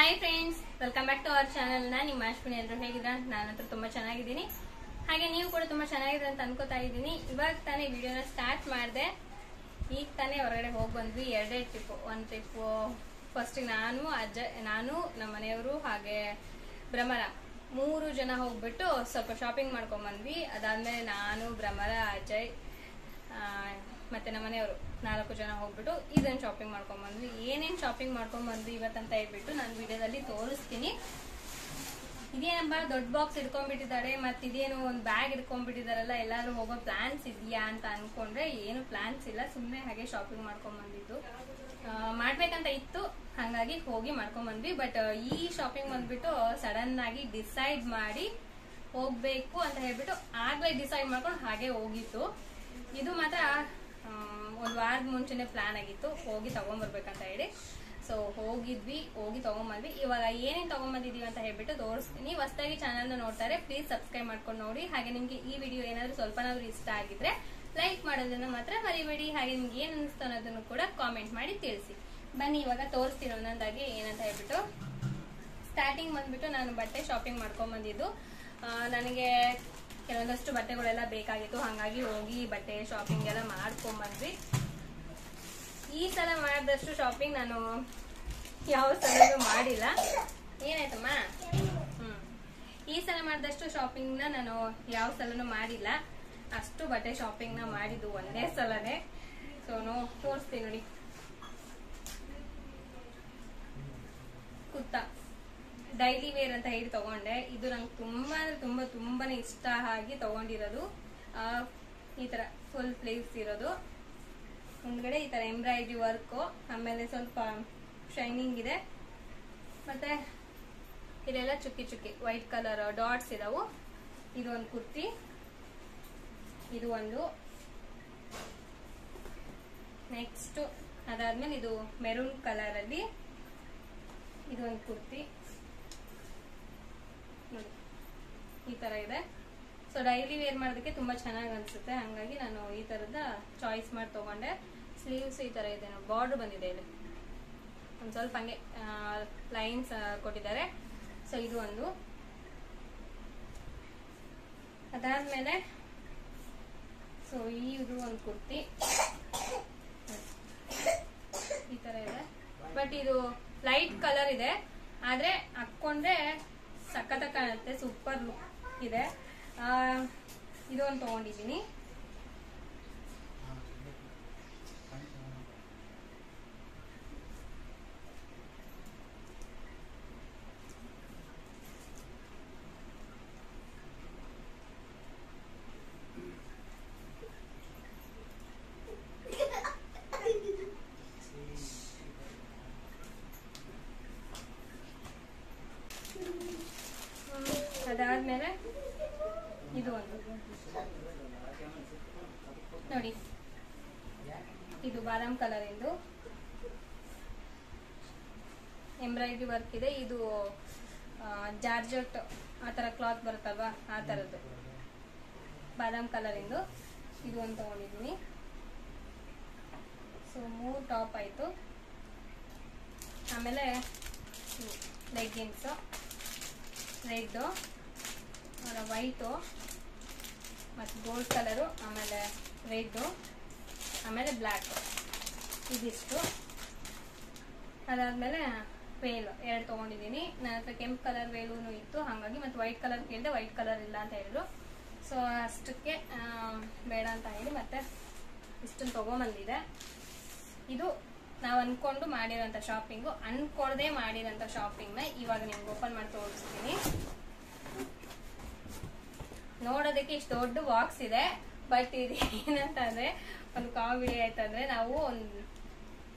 Hi friends, welcome back to our channel. ನಿಮ್ಮ ಅಶ್ವಿನಿ. ಎಲ್ಲರೂ ಹೇಗಿದ್ರ? ನಾನಂತೂ ತುಂಬಾ ಚೆನ್ನಾಗಿದ್ದೀನಿ. ಹಾಗೆ ನೀವು ಕೂಡ ತುಂಬಾ ಚೆನ್ನಾಗಿದೆ ಅಂತ ಅನ್ಕೋತಾ ಇದ್ದೀನಿ. ಇವಾಗ ತಾನೇ ವಿಡಿಯೋನ ಸ್ಟಾರ್ಟ್ ಮಾಡಿದೆ. ಈಗ ತಾನೇ ಹೊರಗಡೆ ಹೋಗಿ ಬಂದ್ವಿ. ಎರಡೇ ಟ್ರಿಪ್. ಒಂದು ಟ್ರಿಪ್ ಫಸ್ಟ್ ನಾನು ನಮ್ಮ ಮನೆಯವರು ಹಾಗೆ ಭ್ರಮರ 3 ಜನ ಹೋಗ್ಬಿಟ್ಟು ಸ್ವಲ್ಪ ಶಾಪಿಂಗ್ ಮಾಡ್ಕೊಂಡ್ ಬಂದ್ವಿ. ಅದಾದ್ಮೇಲೆ ನಾನು, ಭ್ರಮರ, ಅಜಯ್ ಮತ್ತೆ ನಮ್ಮ ಮನೆಯವರು 4 ಜನ ಹೋಗ್ಬಿಟ್ಟು ಇದನ್ನ ಶಾಪಿಂಗ್ ಮಾಡ್ಕೊಂಡ್ ಬಂದ್ವಿ. ಏನೇನ್ ಶಾಪಿಂಗ್ ಮಾಡ್ಕೊಂಡ್ ಬಂದ್ವಿ ಇವತ್ತಂತ ಹೇಳ್ಬಿಟ್ಟು ನಾನು ವಿಡಿಯೋದಲ್ಲಿ ತೋರಿಸ್ತೀನಿ. ಇದೇನಪ್ಪ ದೊಡ್ಡ ಬಾಕ್ಸ್ ಇಟ್ಕೊಂಡ್ಬಿಟ್ಟಿದ್ದಾರೆ, ಮತ್ತೆ ಇದೇನು ಒಂದು ಬ್ಯಾಗ್ ಇಟ್ಕೊಂಡ್ಬಿಟ್ಟಿದಾರಲ್ಲ, ಎಲ್ಲಾದ್ರೂ ಹೋಗೋ ಪ್ಲಾನ್ಸ್ ಇದೆಯಾ ಅಂತ ಅನ್ಕೊಂಡ್ರೆ ಏನು ಪ್ಲಾನ್ಸ್ ಇಲ್ಲ. ಸುಮ್ಮನೆ ಹಾಗೆ ಶಾಪಿಂಗ್ ಮಾಡ್ಕೊಂಡ್ ಬಂದಿದ್ದು. ಮಾಡ್ಬೇಕಂತ ಇತ್ತು, ಹಂಗಾಗಿ ಹೋಗಿ ಮಾಡ್ಕೊಂಡ್ ಬಂದ್ವಿ. ಬಟ್ ಈ ಶಾಪಿಂಗ್ ಬಂದ್ಬಿಟ್ಟು ಸಡನ್ ಆಗಿ ಡಿಸೈಡ್ ಮಾಡಿ ಹೋಗ್ಬೇಕು ಅಂತ ಹೇಳ್ಬಿಟ್ಟು ಆಗ್ಲೇ ಡಿಸೈಡ್ ಮಾಡ್ಕೊಂಡು ಹಾಗೆ ಹೋಗಿತ್ತು. ಇದು ಮಾತ್ರ 1 ವಾರದ ಮುಂಚೆನೆ ಪ್ಲಾನ್ ಆಗಿತ್ತು, ಹೋಗಿ ತಗೊಂಡ್ಬರ್ಬೇಕಂತ ಹೇಳಿ. ಸೊ ಹೋಗಿ ತಗೊಂಡ್ಬಂದ್ವಿ. ಇವಾಗ ಏನೇನ್ ತಗೊಂಡ್ಬಂದಿದೀವಿ ಅಂತ ಹೇಳ್ಬಿಟ್ಟು ತೋರಿಸ್ತೀನಿ. ಹೊಸದಾಗಿ ಚಾನಲ್ ನೋಡ್ತಾರೆ, ಪ್ಲೀಸ್ ಸಬ್ಸ್ಕ್ರೈಬ್ ಮಾಡ್ಕೊಂಡು ನೋಡಿ. ಹಾಗೆ ನಿಮ್ಗೆ ಈ ವಿಡಿಯೋ ಏನಾದ್ರು ಸ್ವಲ್ಪನಾದ್ರೂ ಇಷ್ಟ ಆಗಿದ್ರೆ ಲೈಕ್ ಮಾಡೋದನ್ನ ಮಾತ್ರ ಮರಿಬೇಡಿ. ಹಾಗೆ ನಿಮ್ಗೆ ಏನ್ ಅನಿಸ್ತು ಅನ್ನೋದನ್ನು ಕೂಡ ಕಾಮೆಂಟ್ ಮಾಡಿ ತಿಳಿಸಿ. ಬನ್ನಿ ಇವಾಗ ತೋರಿಸ್ತೀನಿ ಒಂದೊಂದಾಗಿ ಏನಂತ ಹೇಳ್ಬಿಟ್ಟು. ಸ್ಟಾರ್ಟಿಂಗ್ ಬಂದ್ಬಿಟ್ಟು ನಾನು ಬಟ್ಟೆ ಶಾಪಿಂಗ್ ಮಾಡ್ಕೊಂಡ್ ಬಂದಿದ್ದು. ನನಗೆ ಕೆಲವೊಂದಷ್ಟು ಬಟ್ಟೆಗಳೆಲ್ಲ ಬೇಕಾಗಿತ್ತು, ಹಾಗಾಗಿ ಹೋಗಿ ಬಟ್ಟೆ ಶಾಪಿಂಗ್ ಎಲ್ಲ ಮಾಡ್ಕೊಂಡ್ ಬಂದ್ವಿ. ಈ ಸಲ ಮಾಡಿದಷ್ಟು ಶಾಪಿಂಗ್ ನಾನು ಯಾವ ಸಲನೂ ಮಾಡಿಲ್ಲ. ಏನಾಯ್ತಮ್ಮ? ಈ ಸಲ ಮಾಡಿದಷ್ಟು ಶಾಪಿಂಗ್ ನ ನಾನು ಯಾವ ಸಲನೂ ಮಾಡಿಲ್ಲ. ಅಷ್ಟು ಬಟ್ಟೆ ಶಾಪಿಂಗ್ ನ ಮಾಡಿದ್ದು ಒಂದೇ ಸಲನೇ. ಸೊ ತೋರಿಸ್ತೀನಿ ನೋಡಿ. ಕುರ್ತಾ ಡೈಲಿ ವೇರ್ ಅಂತ ಹೇಳಿ ತಗೊಂಡೆ. ಇದು ನಂಗೆ ತುಂಬಾ ಅಂದ್ರೆ ತುಂಬಾನೇ ಇಷ್ಟ ಆಗಿ ತಗೊಂಡಿರೋದು. ಈ ತರ ಫುಲ್ ಪ್ಲೇಸ್ ಇರೋದು, ಮುಂದ್ಗಡೆ ಈ ತರ ಎಂಬ್ರಾಯ್ಡ್ರಿ ವರ್ಕ್, ಆಮೇಲೆ ಸ್ವಲ್ಪ ಶೈನಿಂಗ್ ಇದೆ, ಮತ್ತೆ ಇದೆಲ್ಲ ಚುಕ್ಕಿ ವೈಟ್ ಕಲರ್ ಡಾಟ್ಸ್ ಇದಾವು. ಇದು ಒಂದು ಕುರ್ತಿ, ಇದು ಒಂದು. ನೆಕ್ಸ್ಟ್ ಅದಾದ್ಮೇಲೆ ಇದು ಮೆರೂನ್ ಕಲರ್ ಅಲ್ಲಿ ಇದು ಒಂದು ಕುರ್ತಿ ನೋಡಿ, ಈ ತರ ಇದೆ. ಸೊ ಡೈಲಿ ವೇರ್ ಮಾಡೋದಕ್ಕೆ ತುಂಬಾ ಚೆನ್ನಾಗಿ ಅನ್ಸುತ್ತೆ, ಹಂಗಾಗಿ ನಾನು ಈ ತರದ ಚಾಯ್ಸ್ ಮಾಡಿ ತಗೊಂಡೆ. ಸ್ಲೀವ್ಸ್ ಈ ತರ ಇದೆ, ಬಾರ್ಡರ್ ಬಂದಿದೆ, ಇಲ್ಲಿ ಒಂದ್ ಸ್ವಲ್ಪ ಹಂಗೆ ಲೈನ್ಸ್ ಕೊಟ್ಟಿದ್ದಾರೆ. ಸೊ ಇದು ಒಂದು. ಅದಾದ್ಮೇಲೆ ಸೊ ಇದು ಒಂದು ಕುರ್ತಿ ಈ ತರ ಇದೆ. ಬಟ್ ಇದು ಲೈಟ್ ಕಲರ್ ಇದೆ, ಆದ್ರೆ ಹಾಕೊಂಡ್ರೆ ಸಖತ್ ಕಾಣುತ್ತೆ, ಸೂಪರ್ ಲುಕ್ ಇದೆ. ಇದು ಒಂದು ತಗೊಂಡಿದ್ದೀನಿ. ಅದಾದ್ಮೇಲೆ ಇದು ಒಂದು ನೋಡಿ, ಇದು ಬಾದಾಮ್ ಕಲರ್ ಇಂದು ಎಂಬ್ರಾಯ್ಡ್ರಿ ವರ್ಕ್ ಇದೆ. ಇದು ಜಾರ್ಜೆಟ್ ಆ ತರ ಕ್ಲಾತ್ ಬರುತ್ತಲ್ವಾ, ಆ ತರದ್ದು ಬಾದಾಮ್ ಕಲರ್ ಇಂದು. ಇದು ಒಂದು ತಗೊಂಡಿದ್ದೀನಿ. ಸೊ 3 ಟಾಪ್ ಆಯ್ತು. ಆಮೇಲೆ ಲೆಗ್ಗಿನ್ಸ್ ರೆಡ್, ವೈಟು ಮತ್ತು ಗೋಲ್ಡ್ ಕಲರು, ಆಮೇಲೆ ರೆಡ್, ಆಮೇಲೆ ಬ್ಲ್ಯಾಕ್, ಇದಿಷ್ಟು. ಅದಾದ್ಮೇಲೆ ವೇಲ್ 2 ತಗೊಂಡಿದ್ದೀನಿ. ನನ್ನ ಹತ್ರ ಕೆಂಪು ಕಲರ್ ವೇಲೂ ಇತ್ತು, ಹಾಗಾಗಿ ಮತ್ತೆ ವೈಟ್ ಕಲರ್ ಕೇಳಿದೆ, ವೈಟ್ ಕಲರ್ ಇಲ್ಲ ಅಂತ ಹೇಳಿದ್ರು. ಸೊ ಅಷ್ಟಕ್ಕೆ ಬೇಡ ಅಂತ ಹೇಳಿ ಮತ್ತೆ ಇಷ್ಟನ್ನು ತಗೊಂಬಂದಿದೆ. ಇದು ನಾವು ಅನ್ಕೊಂಡು ಮಾಡಿರೋಂಥ ಶಾಪಿಂಗು, ಅನ್ಕೊಳ್ಳದೆ ಮಾಡಿರೋಂಥ ಶಾಪಿಂಗ್ನ ಇವಾಗ ನಿಮ್ಗೆ ಓಪನ್ ಮಾಡಿ ತೋರಿಸ್ತೀನಿ. ನೋಡೋದಕ್ಕೆ ಇಷ್ಟು ದೊಡ್ಡ ಬಾಕ್ಸ್ ಇದೆ, ಬಟ್ ಇದು ಏನಂತಂದ್ರೆ ಒಂದು ಕಾಮಿಡಿ ಆಯ್ತಂದ್ರೆ, ನಾವು ಒಂದು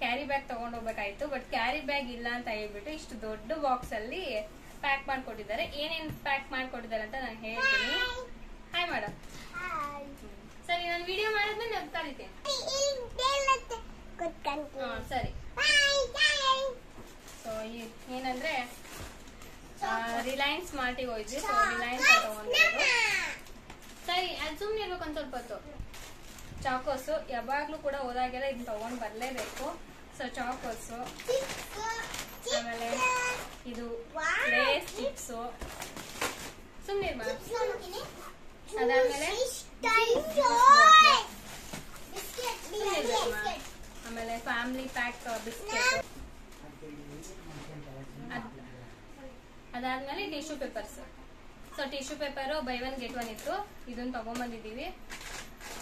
ಕ್ಯಾರಿ ಬ್ಯಾಗ್ ತಗೊಂಡು ಹೋಗ್ಬೇಕಾಯ್ತು. ಬಟ್ ಕ್ಯಾರಿ ಬ್ಯಾಗ್ ಇಲ್ಲ ಅಂತ ಹೇಳ್ಬಿಟ್ಟು ಇಷ್ಟು ದೊಡ್ಡ ಬಾಕ್ಸ್ ಅಲ್ಲಿ ಪ್ಯಾಕ್ ಮಾಡ್ಕೊಟ್ಟಿದ್ದಾರೆ. ಏನೇನ್ ಪ್ಯಾಕ್ ಮಾಡ್ಕೊಟ್ಟಿದ್ದಾರೆ ಅಂತ ನಾನು ಹೇಳ್ತೀನಿ. Hi madam. ಸರಿ, ನಾನು ವಿಡಿಯೋ ಮಾಡಿದ್ಮೇಲೆ ನಾನು ಕಲಿತೇನೆ. ಸರಿ. ಸೊ ಏನಂದ್ರೆ ರಿಲಯನ್ಸ್ ಮಾರ್ಟಿಗೆ ಹೋಯ್ದ್ವಿ. ಸೊ ರಿಲಯನ್ಸ್ ತಗೊಂಡಿದ್ದು. ಸರಿ, ಅದು ಸುಮ್ಮನೆ ಇರ್ಬೇಕು ಒಂದ್ ಸ್ವಲ್ಪ ಹೊತ್ತು. ಚಾಕೋಸು ಯಾವಾಗ್ಲೂ ಕೂಡ ಹೋದಾಗೆಲ್ಲ ಇದನ್ನ ತಗೊಂಡ್ ಬರ್ಲೇಬೇಕು. ಸೊ ಚಾಕೋಸು, ಆಮೇಲೆ ಇದು ಚಿಪ್ಸು ಸುಮ್ಮನೆ ಅದಾದ್ಮೇಲೆ ಆಮೇಲೆ ಫ್ಯಾಮಿಲಿ ಪ್ಯಾಕ್ ಬಿಸ್ಕೆಟ್, ಅದಾದ್ಮೇಲೆ tissue papers. So tissue paper by 1 get 1 ಇತ್ತು, ಇದನ್ನ ತಗೊಂಡ್ಬಂದಿದ್ದೀವಿ.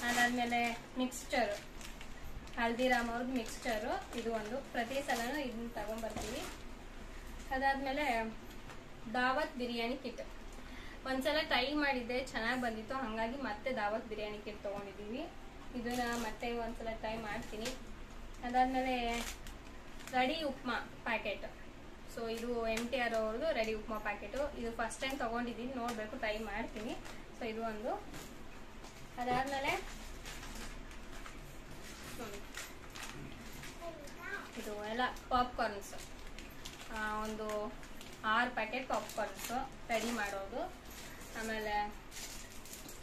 ಅದಾದ್ಮೇಲೆ ಮಿಕ್ಸ್ಚರ್, ಹಲ್ದಿರಾಮ್ ಅವ್ರದ್ದು ಮಿಕ್ಸ್ಚರು, ಇದು ಒಂದು ಪ್ರತಿ ಸಲನೂ ಇದನ್ನ ತಗೊಂಡ್ಬರ್ತೀವಿ. ಅದಾದ್ಮೇಲೆ ದಾವತ್ ಬಿರಿಯಾನಿ ಕಿಟ್, ಒಂದ್ಸಲ ಟ್ರೈ ಮಾಡಿದ್ದೆ, ಚೆನ್ನಾಗಿ ಬಂದಿತ್ತು, ಹಾಗಾಗಿ ಮತ್ತೆ ದಾವತ್ ಬಿರಿಯಾನಿ ಕಿಟ್ ತಗೊಂಡಿದ್ದೀವಿ. ಇದನ್ನ ಮತ್ತೆ ಒಂದ್ಸಲ ಟ್ರೈ ಮಾಡ್ತೀನಿ. ಅದಾದ್ಮೇಲೆ ರೆಡಿ ಉಪ್ಮಾ ಪ್ಯಾಕೆಟ್. ಸೊ ಇದು MTR ಅವ್ರದ್ದು ರೆಡಿ ಉಪ್ಮಾ ಪ್ಯಾಕೆಟು. ಇದು ಫಸ್ಟ್ ಟೈಮ್ ತಗೊಂಡಿದ್ದೀನಿ, ನೋಡಬೇಕು, ಟ್ರೈ ಮಾಡ್ತೀನಿ. ಸೊ ಇದು ಒಂದು. ಅದಾದ್ಮೇಲೆ ಇದು ಎಲ್ಲ ಪಾಪ್ಕಾರ್ನ್ಸ್, ಒಂದು 6 ಪ್ಯಾಕೆಟ್ ಪಾಪ್ಕಾರ್ನ್ಸು ರೆಡಿ ಮಾಡೋದು. ಆಮೇಲೆ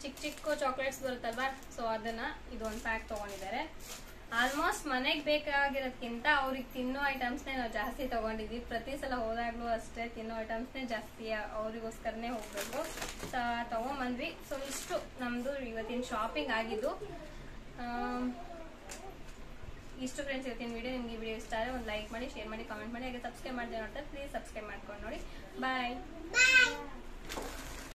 ಚಿಕ್ಕ ಚಿಕ್ಕ ಚಾಕ್ಲೇಟ್ಸ್ ಬರುತ್ತಲ್ವಾ, ಸೊ ಅದನ್ನ ಇದು ಒಂದು ಪ್ಯಾಕ್ ತಗೊಂಡಿದ್ದಾರೆ. ಆಲ್ಮೋಸ್ಟ್ ಮನೆಗೆ ಬೇಕಾಗಿರೋದ್ಕಿಂತ ಅವ್ರಿಗೆ ತಿನ್ನೋ ಐಟಮ್ಸ್ನೇ ನಾವು ಜಾಸ್ತಿ ತಗೊಂಡಿದ್ವಿ. ಪ್ರತಿ ಸಲ ಹೋದಾಗ್ಲೂ ಅಷ್ಟೇ, ತಿನ್ನೋ ಐಟಮ್ಸ್ನೇ ಜಾಸ್ತಿ, ಅವ್ರಿಗೋಸ್ಕರನೇ ಹೋಗ್ಬೇಕು. ತಗೊಂಬಂದ್ವಿ. ಸೊ ಇಷ್ಟು ನಮ್ದು ಇವತ್ತಿನ ಶಾಪಿಂಗ್ ಆಗಿದ್ದು. ಇಷ್ಟು ಫ್ರೆಂಡ್ಸ್ ಇವತ್ತಿನ ವಿಡಿಯೋ. ನಿಮ್ಗೆ ಈ ವಿಡಿಯೋ ಇಷ್ಟ ಆದರೆ ಒಂದು ಲೈಕ್ ಮಾಡಿ, ಶೇರ್ ಮಾಡಿ, ಕಾಮೆಂಟ್ ಮಾಡಿ, ಹಾಗೆ ಸಬ್ಸ್ಕ್ರೈಬ್ ಮಾಡದೆ ನೋಡ್ತಾರೆ ಪ್ಲೀಸ್ ಸಬ್ಸ್ಕ್ರೈಬ್ ಮಾಡ್ಕೊಂಡು ನೋಡಿ. ಬಾಯ್.